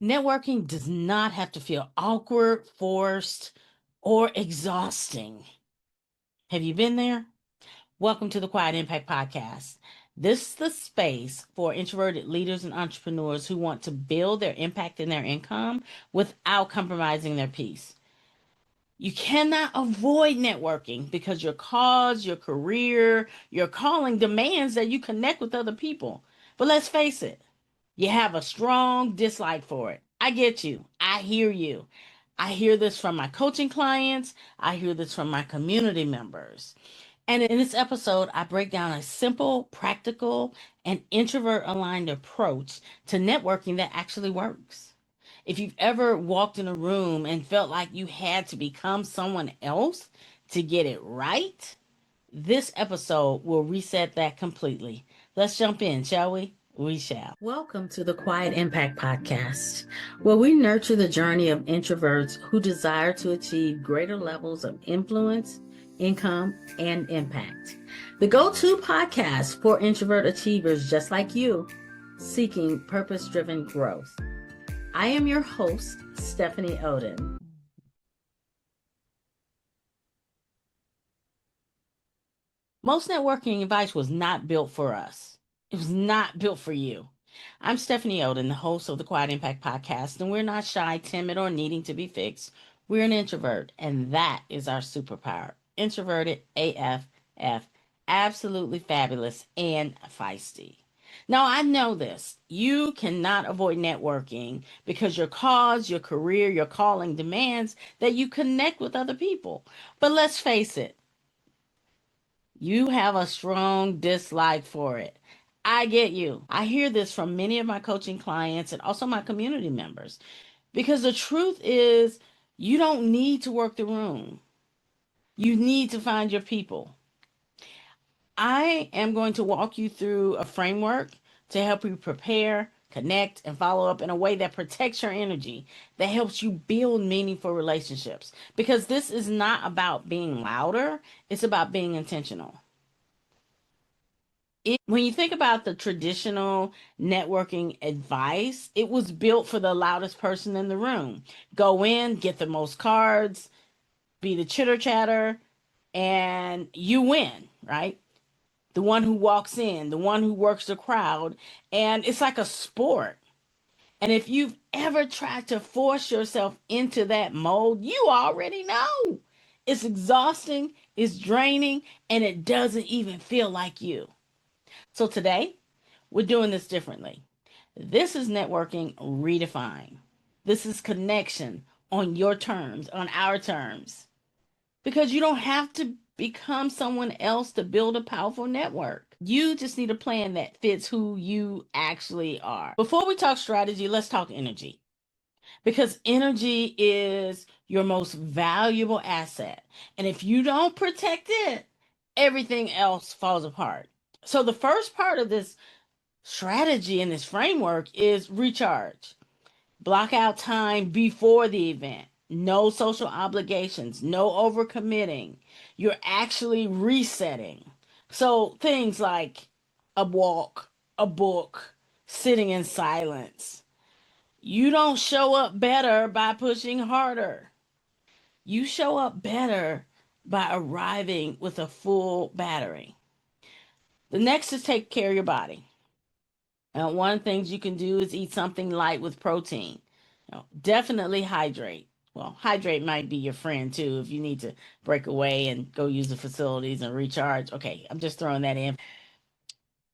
Networking does not have to feel awkward, forced, or exhausting. Have you been there? Welcome to the Quiet Impact Podcast. This is the space for introverted leaders and entrepreneurs who want to build their impact and their income without compromising their peace. You cannot avoid networking because your cause, your career, your calling demands that you connect with other people. But let's face it, you have a strong dislike for it. I get you. I hear you. I hear this from my coaching clients. I hear this from my community members. And in this episode, I break down a simple, practical, and introvert aligned approach to networking that actually works. If you've ever walked in a room and felt like you had to become someone else to get it right, this episode will reset that completely. Let's jump in, shall we? We shall. Welcome to the Quiet Impact Podcast, where we nurture the journey of introverts who desire to achieve greater levels of influence, income, and impact. The go-to podcast for introvert achievers just like you, seeking purpose-driven growth. I am your host, Stephanie Oden. Most networking advice was not built for us. It was not built for you. I'm Stephanie Oden, the host of the Quiet Impact Podcast, and we're not shy, timid, or needing to be fixed. We're an introvert, and that is our superpower. Introverted AFF, absolutely fabulous and feisty. Now, I know this. You cannot avoid networking because your cause, your career, your calling demands that you connect with other people. But let's face it, you have a strong dislike for it. I get you. I hear this from many of my coaching clients and also my community members because the truth is you don't need to work the room. You need to find your people. I am going to walk you through a framework to help you prepare, connect, and follow up in a way that protects your energy, that helps you build meaningful relationships. Because this is not about being louder, it's about being intentional. When you think about the traditional networking advice, it was built for the loudest person in the room. Go in, get the most cards, be the chitter chatter, and you win, right? The one who walks in, the one who works the crowd, and it's like a sport. And if you've ever tried to force yourself into that mold, you already know. It's exhausting, it's draining, and it doesn't even feel like you. So today, we're doing this differently. This is networking redefined. This is connection on your terms, on our terms. Because you don't have to become someone else to build a powerful network. You just need a plan that fits who you actually are. Before we talk strategy, let's talk energy. Because energy is your most valuable asset. And if you don't protect it, everything else falls apart. So the first part of this strategy in this framework is recharge. Block out time before the event. No social obligations, no overcommitting. You're actually resetting. So things like a walk, a book, sitting in silence. You don't show up better by pushing harder. You show up better by arriving with a full battery. The next is take care of your body. One of the things you can do is eat something light with protein. Definitely hydrate. Well, hydrate might be your friend too if you need to break away and go use the facilities and recharge. Okay, I'm just throwing that in.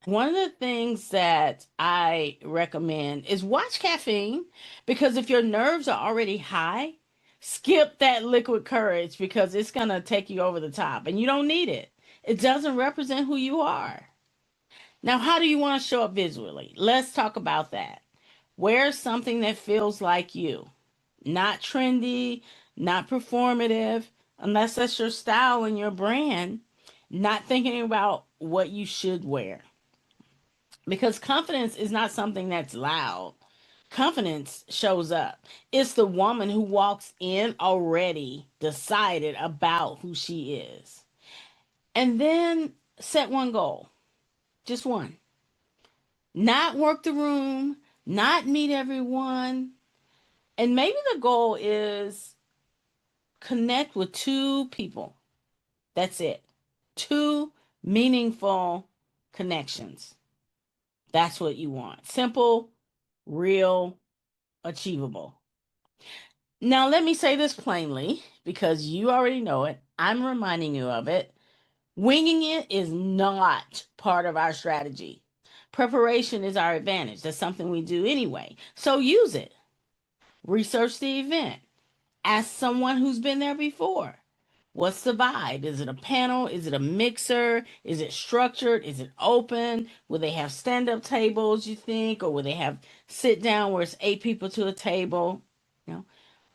One of the things that I recommend is watch caffeine because if your nerves are already high, skip that liquid courage because it's going to take you over the top and you don't need it. It doesn't represent who you are. Now, how do you want to show up visually? Let's talk about that. Wear something that feels like you. Not trendy, not performative, unless that's your style and your brand. Not thinking about what you should wear. Because confidence is not something that's loud. Confidence shows up. It's the woman who walks in already decided about who she is. And then set one goal. Just one. Not work the room, not meet everyone. And maybe the goal is connect with two people. That's it. Two meaningful connections. That's what you want. Simple, real, achievable. Now, let me say this plainly because you already know it. I'm reminding you of it. Winging it is not part of our strategy. Preparation is our advantage. That's something we do anyway. So use it. Research the event. Ask someone who's been there before. What's the vibe? Is it a panel? Is it a mixer? Is it structured? Is it open? Will they have stand up tables, you think? Or will they have sit down where it's 8 people to a table? You know,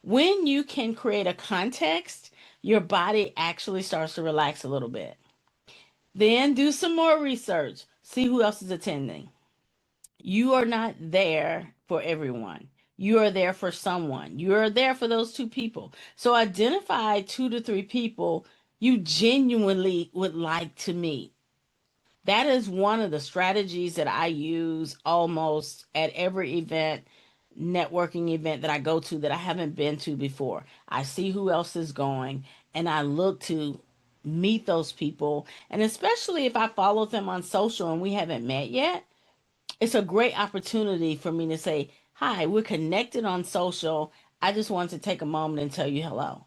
when you can create a context, your body actually starts to relax a little bit. Then do some more research. See who else is attending. You are not there for everyone. You are there for someone. You are there for those two people. So identify 2 to 3 people you genuinely would like to meet. That is one of the strategies that I use almost at every event, networking event that I go to that I haven't been to before. I see who else is going and I look to meet those people. And especially if I follow them on social and we haven't met yet, it's a great opportunity for me to say, hi, we're connected on social. I just wanted to take a moment and tell you hello.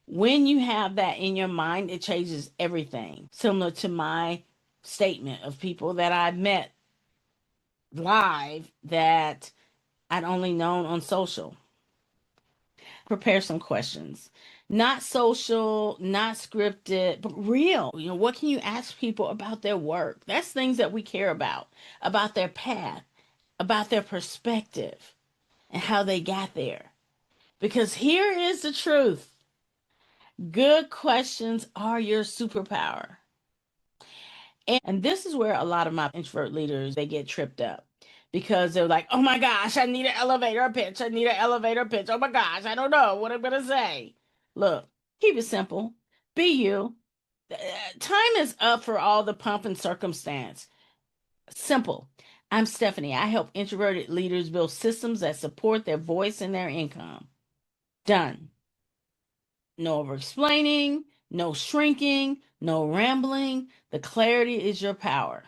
When you have that in your mind, it changes everything. Similar to my statement of people that I've met live that I'd only known on social. Prepare some questions. Not social, not scripted, but real. What can you ask people about their work? That's things that we care about their path, about their perspective, and how they got there. Because here is the truth, good questions are your superpower. And this is where a lot of my introvert leaders, they get tripped up because they're like, oh my gosh, I need an elevator pitch. I need an elevator pitch. Oh my gosh, I don't know what I'm going to say. Look, keep it simple. Be you. Time is up for all the pomp and circumstance. Simple. I'm Stephanie. I help introverted leaders build systems that support their voice and their income. Done. No over explaining, no shrinking, no rambling. The clarity is your power.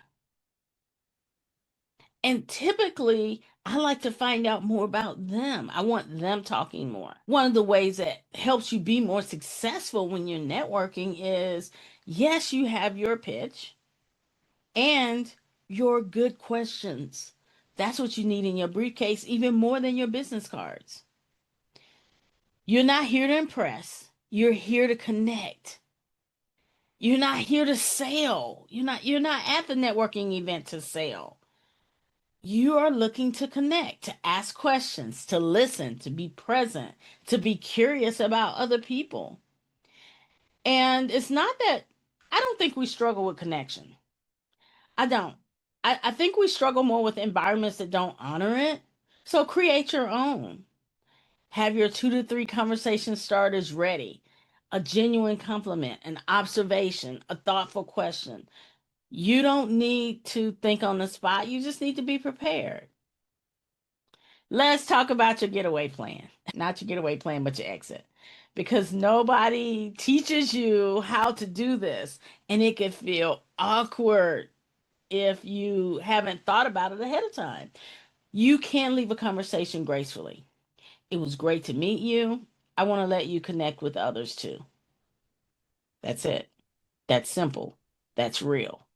And typically, I like to find out more about them. I want them talking more. One of the ways that helps you be more successful when you're networking is yes, you have your pitch and your good questions. That's what you need in your briefcase, even more than your business cards. You're not here to impress, you're here to connect. You're not here to sell. You're not at the networking event to sell. You are looking to connect, to ask questions, to listen, to be present, to be curious about other people. And it's not that I don't think we struggle with connection. I don't. I think we struggle more with environments that don't honor it. So create your own. Have your 2 to 3 conversation starters ready. A genuine compliment, an observation, a thoughtful question. You don't need to think on the spot. You just need to be prepared. Let's talk about your getaway plan. Not your getaway plan, but your exit. Because nobody teaches you how to do this. And it can feel awkward if you haven't thought about it ahead of time. You can leave a conversation gracefully. It was great to meet you. I want to let you connect with others too. That's it. That's simple. That's real.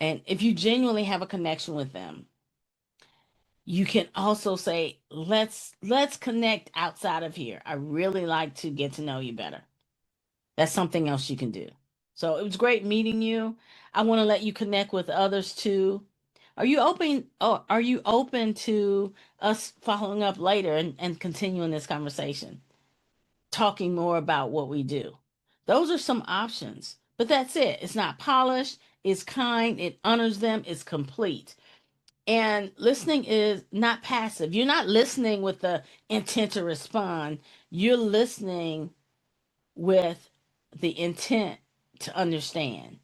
And if you genuinely have a connection with them, you can also say, let's connect outside of here. I really like to get to know you better. That's something else you can do. So it was great meeting you. I want to let you connect with others too. Are you open to us following up later and continuing this conversation? Talking more about what we do. Those are some options. But that's it. It's not polished, it's kind, it honors them, it's complete. And listening is not passive. You're not listening with the intent to respond. You're listening with the intent to understand.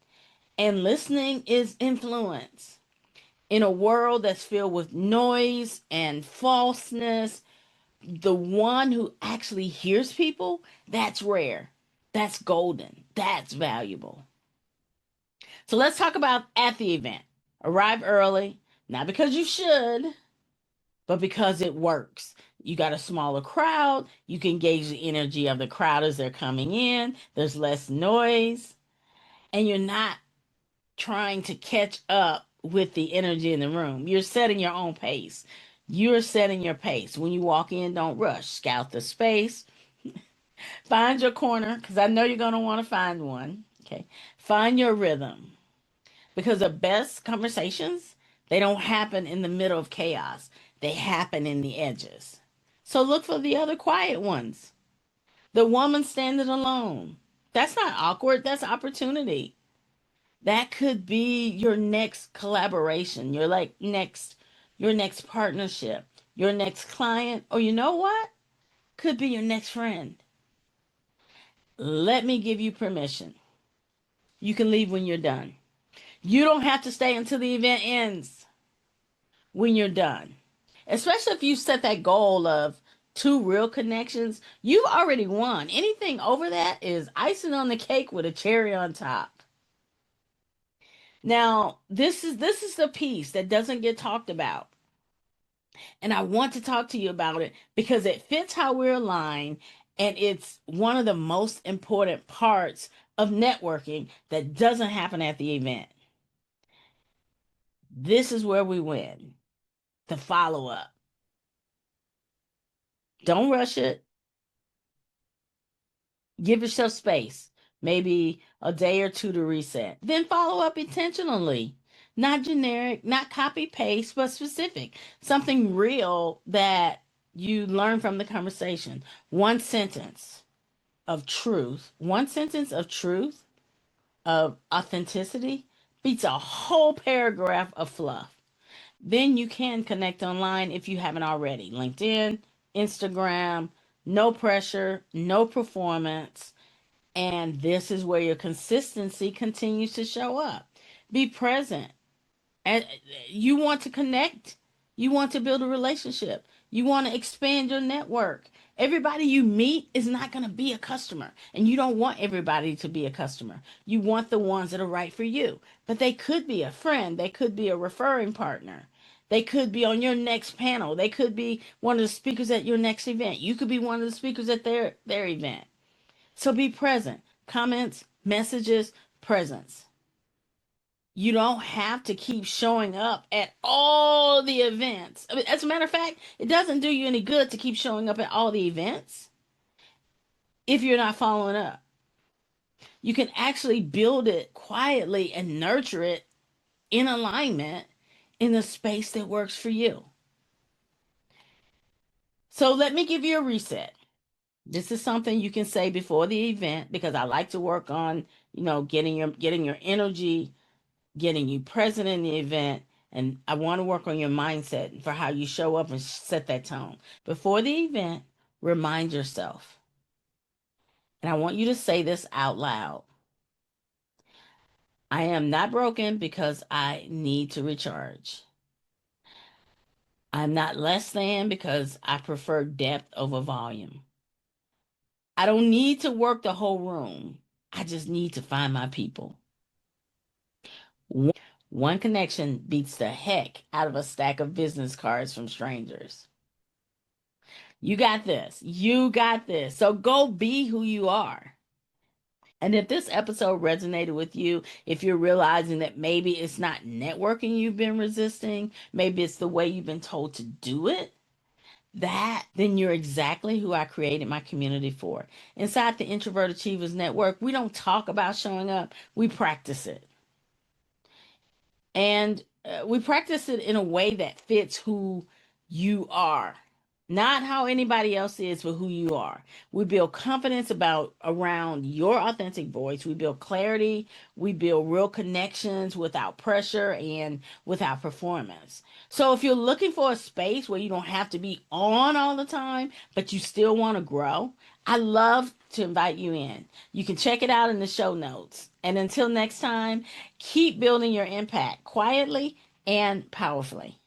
And listening is influence. In a world that's filled with noise and falseness, the one who actually hears people, that's rare. That's golden. That's valuable. So let's talk about at the event. Arrive early, not because you should, but because it works. You got a smaller crowd. You can gauge the energy of the crowd as they're coming in. There's less noise, and you're not trying to catch up with the energy in the room. You're setting your own pace. You're setting your pace. When you walk in, don't rush. Scout the space. Find your corner, because I know you're going to want to find one. Okay. Find your rhythm, because the best conversations, they don't happen in the middle of chaos. They happen in the edges. So look for the other quiet ones. The woman standing alone. That's not awkward. That's opportunity. That could be your next collaboration, your next partnership, your next client, or you know what? Could be your next friend. Let me give you permission. You can leave when you're done. You don't have to stay until the event ends when you're done. Especially if you set that goal of two real connections, you've already won. Anything over that is icing on the cake with a cherry on top. Now, this is the piece that doesn't get talked about. And I want to talk to you about it because it fits how we're aligned, and it's one of the most important parts of networking that doesn't happen at the event. This is where we win. The follow up. Don't rush it. Give yourself space, maybe a day or two to reset. Then follow up intentionally. Not generic, not copy paste, but specific. Something real that you learn from the conversation. One sentence of truth, of authenticity, beats a whole paragraph of fluff. Then you can connect online if you haven't already. LinkedIn, Instagram, no pressure, no performance. And this is where your consistency continues to show up. Be present. And you want to connect. You want to build a relationship. You want to expand your network. Everybody you meet is not going to be a customer. And you don't want everybody to be a customer. You want the ones that are right for you. But they could be a friend. They could be a referring partner. They could be on your next panel. They could be one of the speakers at your next event. You could be one of the speakers at their event. So be present. Comments, messages, presence. You don't have to keep showing up at all the events. I mean, as a matter of fact, it doesn't do you any good to keep showing up at all the events if you're not following up. You can actually build it quietly and nurture it in alignment in the space that works for you. So let me give you a reset. This is something you can say before the event because I like to work on, getting your energy, getting you present in the event, and I want to work on your mindset for how you show up and set that tone. Before the event, remind yourself, and I want you to say this out loud. I am not broken because I need to recharge. I'm not less than because I prefer depth over volume. I don't need to work the whole room. I just need to find my people. One connection beats the heck out of a stack of business cards from strangers. You got this. You got this. So go be who you are. And if this episode resonated with you, if you're realizing that maybe it's not networking you've been resisting, maybe it's the way you've been told to do it, then you're exactly who I created my community for. Inside the Introvert Achievers Network, we don't talk about showing up, we practice it. And we practice it in a way that fits who you are. Not how anybody else is, but who you are. We build confidence around your authentic voice. We build clarity. We build real connections without pressure and without performance. So if you're looking for a space where you don't have to be on all the time, but you still want to grow, I love to invite you in. You can check it out in the show notes. And until next time, keep building your impact quietly and powerfully.